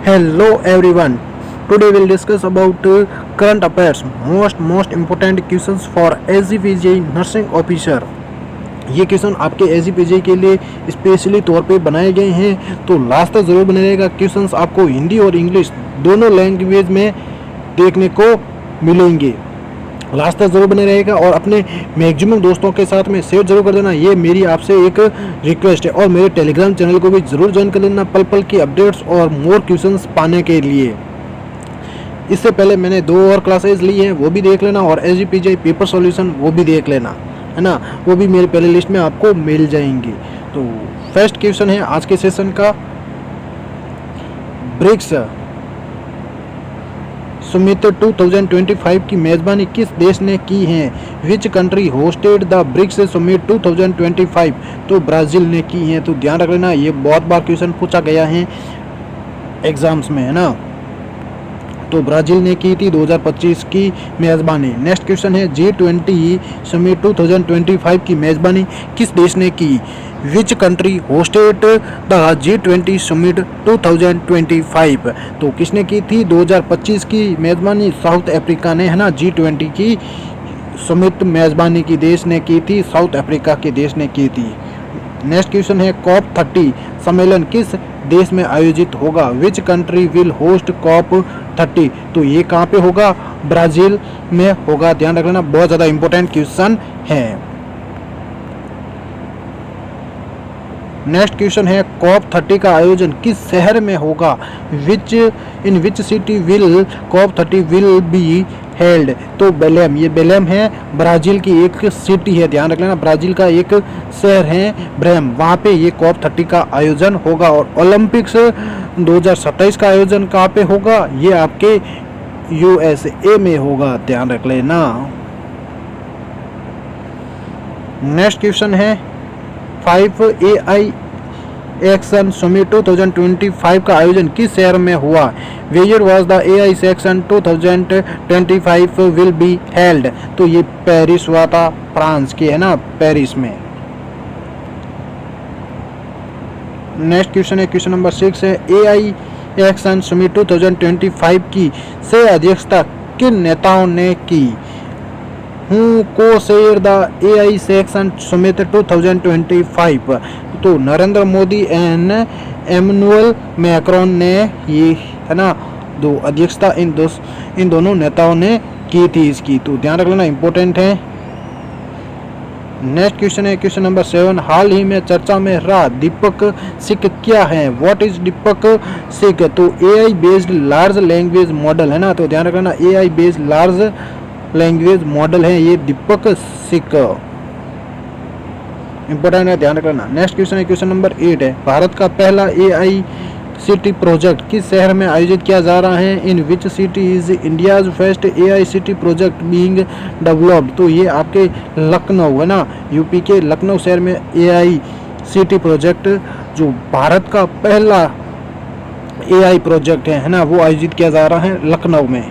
Hello everyone. Today we'll discuss about current affairs, most important questions for SGPJ nursing officer. ये question आपके SGPJ के लिए specially तौर पे बनाए गए हैं, तो लास्ट तक ज़रूर बने रहेगा। क्वेश्चंस आपको हिंदी और इंग्लिश दोनों लैंग्वेज में देखने को मिलेंगे। लास्ट तक ज़रूर बने रहेगा और अपने मैक्सिमम दोस्तों के साथ में शेयर जरूर कर देना, ये मेरी आपसे एक रिक्वेस्ट है। और मेरे टेलीग्राम चैनल को भी ज़रूर ज्वाइन कर लेना पल पल की अपडेट्स और मोर क्वेश्चंस पाने के लिए। इससे पहले मैंने 2 और क्लासेज ली हैं, वो भी देख लेना, और SGPJ पेपर सॉल्यूशन वो भी देख लेना, है ना। वो भी मेरे प्ले लिस्ट में आपको मिल जाएंगी। तो फर्स्ट क्वेश्चन है आज के सेशन का, ब्रिक्स समिट 2025 की मेज़बानी किस देश ने की है? Which country hosted the BRICS summit 2025? तो ब्राज़ील ने की है। तो ध्यान रख लेना, ये बहुत बार क्वेश्चन पूछा गया है एग्जाम्स में, है ना। तो ब्राज़ील ने की थी 2025 की मेज़बानी। नेक्स्ट क्वेश्चन है G20 समिट 2025 की मेज़बानी किस देश ने की? विच country hosted the G20 summit 2025? तो किसने की थी 2025 की मेज़बानी? साउथ अफ्रीका ने, है ना। G20 की समिट मेज़बानी की देश ने की थी, साउथ अफ्रीका के देश ने की थी। नेक्स्ट क्वेश्चन है COP30 सम्मेलन किस देश में आयोजित होगा? Which country will host COP30? तो ये कहाँ पे होगा? ब्राज़ील में होगा। ध्यान रख लेना, बहुत ज़्यादा इंपॉर्टेंट क्वेश्चन है। नेक्स्ट क्वेश्चन है COP30 का आयोजन किस शहर में होगा? In which city will COP30 will be held? तो बेलेम, ये बेलेम है, ब्राज़ील की एक सिटी है। ध्यान रख लेना, ब्राज़ील का एक शहर है ब्रेम, वहाँ पे ये COP30 का आयोजन होगा। और ओलंपिक्स 2027 का आयोजन कहाँ पे होगा? ये आपके USA में होगा। ध्यान रख लेना। नेक्स्ट क्वेश्चन है 5 AI एक्शन समिट 2025 का आयोजन किस शहर में हुआ? Where was the AI section 2025 will be held? तो ये पेरिस हुआ था, फ्रांस के, है ना, पेरिस में। नेक्स्ट क्वेश्चन है क्वेश्चन नंबर 6 है AI एक्शन समिट 2025 की से अध्यक्षता किन नेताओं ने की? हूँ को share the AI section summit 2025? तो Narendra Modi and Emmanuel Macron ने, ये, है ना, दो अध्यक्षता इन दोनों नेताओं ने की थी इसकी। तो ध्यान रख लेना, इंपॉर्टेंट है। नेक्स्ट क्वेश्चन है क्वेश्चन नंबर 7 हाल ही में चर्चा में रहा दीपक सिक क्या है? व्हाट इज दीपक सिक? तो AI based large language model, है ना। तो ध्यान रख लेना, AI based large language model है ये दीपक सिक, इंपॉर्टेंट है, ध्यान रखना। नेक्स्ट क्वेश्चन है क्वेश्चन नंबर 8 है भारत का पहला AI सिटी प्रोजेक्ट किस शहर में आयोजित किया जा रहा है? In which city is India's first AI city project being developed? तो ये आपके लखनऊ, है ना, यूपी के लखनऊ शहर में AI सिटी प्रोजेक्ट जो भारत का पहला AI प्रोजेक्ट है ना, वो आयोजित किया जा रहा है लखनऊ में।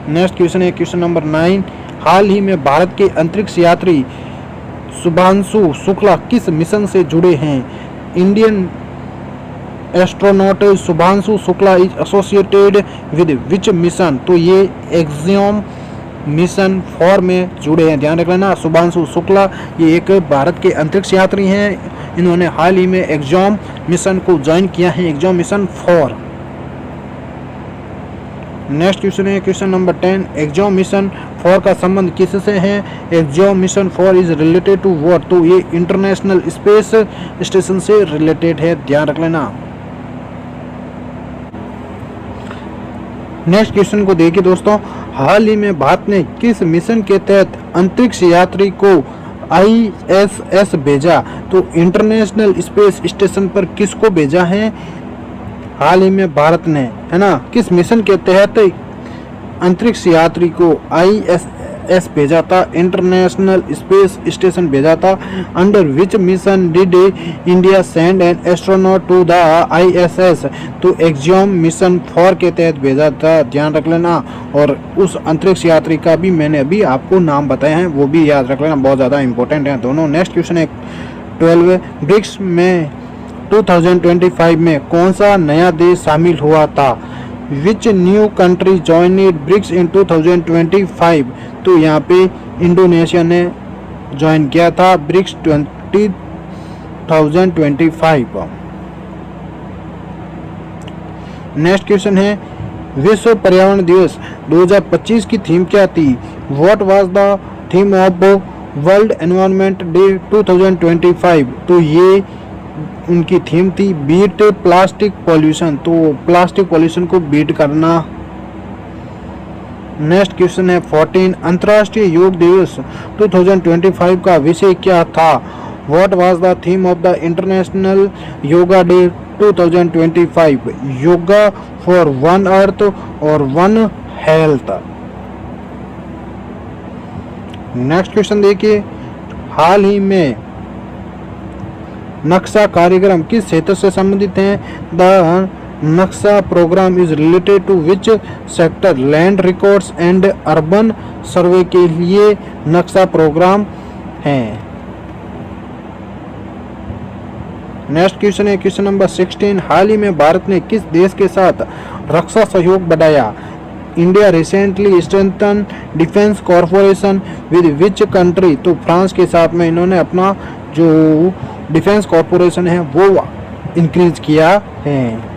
नेक्स्ट क्वेश्चन है क्वेश्चन नंबर 9 हाल ही में भारत के अंतरिक्ष यात्री शुभांशु शुक्ला किस मिशन से जुड़े हैं? Indian astronaut Shubhanshu Shukla is associated with which mission? तो ये एक्जियोम मिशन 4 में जुड़े हैं। ध्यान रख लेना, शुभांशु शुक्ला ये एक भारत के अंतरिक्ष यात्री हैं। इन्होंने हाल ही में एक्जियोम मिशन को ज्वाइन किया है, एक्जियोम मिशन 4। नेक्स्ट क्वेश्चन है क्वेश्चन नंबर 10 एक्जियोम मिशन 4 का संबंध किससे है? Axiom mission 4 is related to what? तो ये इंटरनेशनल स्पेस स्टेशन से रिलेटेड है। ध्यान रख लेना। नेक्स्ट क्वेश्चन को देखिए दोस्तों, हाल ही में भारत ने किस मिशन के तहत अंतरिक्ष यात्री को ISS भेजा? तो इंटरनेशनल स्पेस स्टेशन पर किसको भेजा है? हाल ही में भारत ने, है ना, किस मिशन के तहत अंतरिक्ष यात्री को ISS भेजा था, इंटरनेशनल स्पेस स्टेशन भेजा था? Under which mission did India send an astronaut to the ISS? तो एक्जियोम मिशन 4 के तहत भेजा था। ध्यान रख लेना। और उस अंतरिक्ष यात्री का भी मैंने अभी आपको नाम बताया है, वो भी याद रख लेना, बहुत ज़्यादा इंपॉर्टेंट है दोनों। नेक्स्ट क्वेश्चन है 12 ब्रिक्स में 2025 में कौन सा नया देश शामिल हुआ था? Which new country joined BRICS in 2025? तो यहाँ पे इंडोनेशिया ने ज्वाइन किया था ब्रिक्स 2025। नेक्स्ट क्वेश्चन है विश्व पर्यावरण दिवस 2025 की थीम क्या थी? What was the theme of world environment day 2025? तो ये उनकी थीम थी बीट प्लास्टिक पॉल्यूशन, तो प्लास्टिक पॉल्यूशन को बीट करना। नेक्स्ट क्वेश्चन है 14 अंतर्राष्ट्रीय योग दिवस 2025 का विषय क्या था? What was the theme of the international yoga day 2025? Yoga for one earth और वन हेल्थ। नेक्स्ट क्वेश्चन देखिए, हाल ही में नक्शा कार्यक्रम किस क्षेत्र से संबंधित है? The Naksha program is related to which sector? Land records and urban survey के लिए नक्शा प्रोग्राम है। नेक्स्ट क्वेश्चन है क्वेश्चन नंबर 16, हाल ही में भारत ने किस देश के साथ रक्षा सहयोग बढ़ाया? India recently strengthen defence corporation with which country? तो फ्रांस के साथ में इन्होंने अपना जो डिफेंस कॉर्पोरेशन है वो इंक्रीज किया है।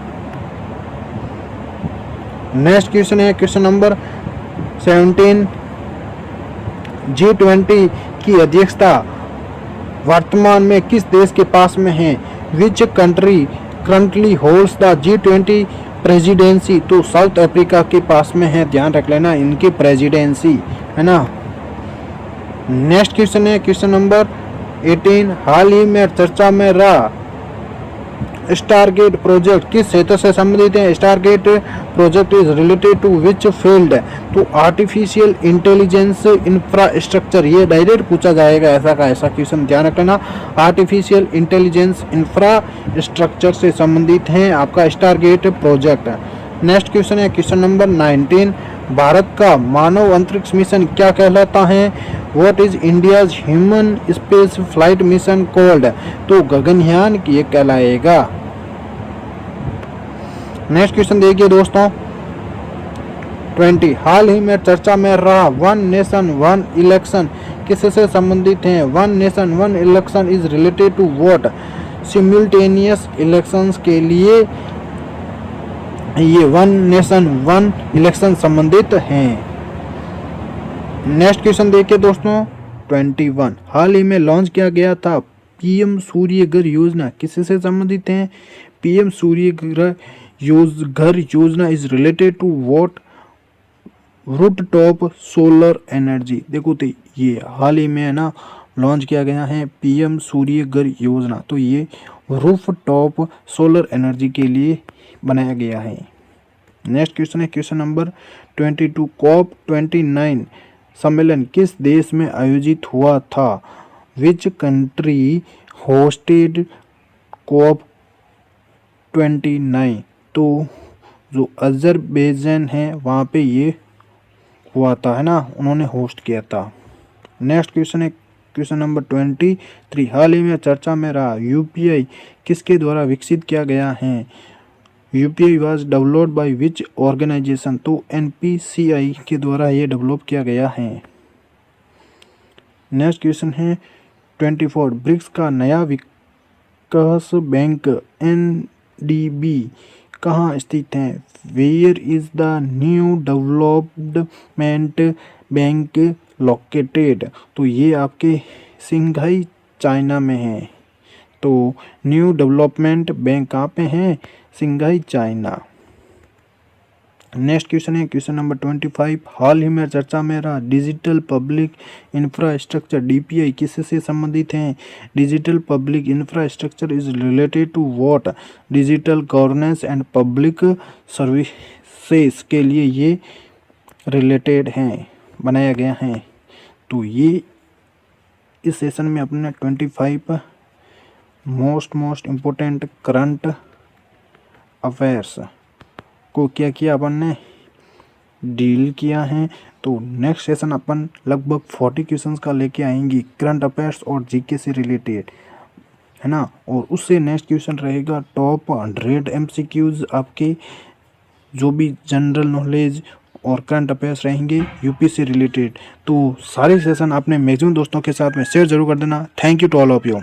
नेक्स्ट क्वेश्चन है क्वेश्चन नंबर 17, G20 की अध्यक्षता वर्तमान में किस देश के पास में है? Which country currently holds the G20 presidency? तो साउथ अफ्रीका के पास में है, ध्यान रख लेना इनकी प्रेसिडेंसी है ना। नेक्स्ट क्वेश्चन है क्वेश्चन नंबर 18, हाल ही में चर्चा में रहा स्टारगेट प्रोजेक्ट किस क्षेत्र से संबंधित है? Stargate project is related to which field? तो आर्टिफिशियल इंटेलिजेंस इंफ्रास्ट्रक्चर, ये डायरेक्ट पूछा जाएगा ऐसा का ऐसा क्वेश्चन, ध्यान रखना। आर्टिफिशियल इंटेलिजेंस इंफ्रास्ट्रक्चर से संबंधित है आपका स्टारगेट प्रोजेक्ट। नेक्स्ट क्वेश्चन है क्वेश्चन नंबर 19, भारत का मानव अंतरिक्ष मिशन क्या कहलाता है? What is India's human space flight mission called? तो गगनयान ये कहलाएगा। नेक्स्ट क्वेश्चन देखिए दोस्तों 20, हाल ही में चर्चा में रहा वन नेशन वन इलेक्शन किससे संबंधित है? One nation one election is related to what? Simultaneous elections के लिए ये वन नेशन वन इलेक्शन संबंधित हैं। नेक्स्ट क्वेश्चन देखिए दोस्तों 21, हाल ही में लॉन्च किया गया था पीएम सूर्य घर योजना किससे संबंधित है? PM Surya Ghar Yojana is related to what? Rooftop solar energy. देखो तो ये हाल ही में है ना लॉन्च किया गया है पीएम सूर्य घर योजना, तो ये रूफ टॉप सोलर एनर्जी के लिए बनाया गया है। नेक्स्ट क्वेश्चन है क्वेश्चन नंबर 22, COP 29 सम्मेलन किस देश में आयोजित हुआ था? विच कंट्री होस्टेड COP 29? तो जो अजरबैजान है वहाँ पे ये हुआ था है ना, उन्होंने होस्ट किया था। नेक्स्ट क्वेश्चन है क्वेश्चन नंबर 23, हाल ही में चर्चा में रहा यूपीआई किसके द्वारा विकसित किया गया है? UPI was developed by which organization? तो एनपीसीआई के द्वारा ये डेवलप किया गया है। नेक्स्ट क्वेश्चन है 24, ब्रिक्स का नया विकास बैंक एनडीबी कहाँ स्थित है? Where is the new development bank located? तो ये आपके सिंघाई चाइना में है। तो न्यू डेवलपमेंट बैंक कहाँ पे है? सिंघाई चाइना। नेक्स्ट क्वेश्चन है क्वेश्चन नंबर 25, हाल ही में चर्चा में रहा डिजिटल पब्लिक इंफ्रास्ट्रक्चर डीपीआई किससे संबंधित है? Digital public infrastructure is related to what? Digital governance and public services के लिए ये रिलेटेड हैं, बनाया गया है। तो ये इस सेशन में अपने 25 मोस्ट इम्पोर्टेंट करंट अफेयर्स को क्या किया अपन ने डील किया है। तो नेक्स्ट सेशन अपन लगभग 40 क्वेश्चंस का लेके आएंगे करंट अफेयर्स और जीके से रिलेटेड। है ना। और उससे नेक्स्ट क्वेश्चन रहेगा टॉप 100 MCQs आपके जो भी जनरल नॉलेज और करंट अफेयर्स रहेंगे यूपी से रिलेटेड। तो सारे सेशन आपने मैक्सिमम दोस्तों के साथ में शेयर जरूर कर देना। Thank you to all of you.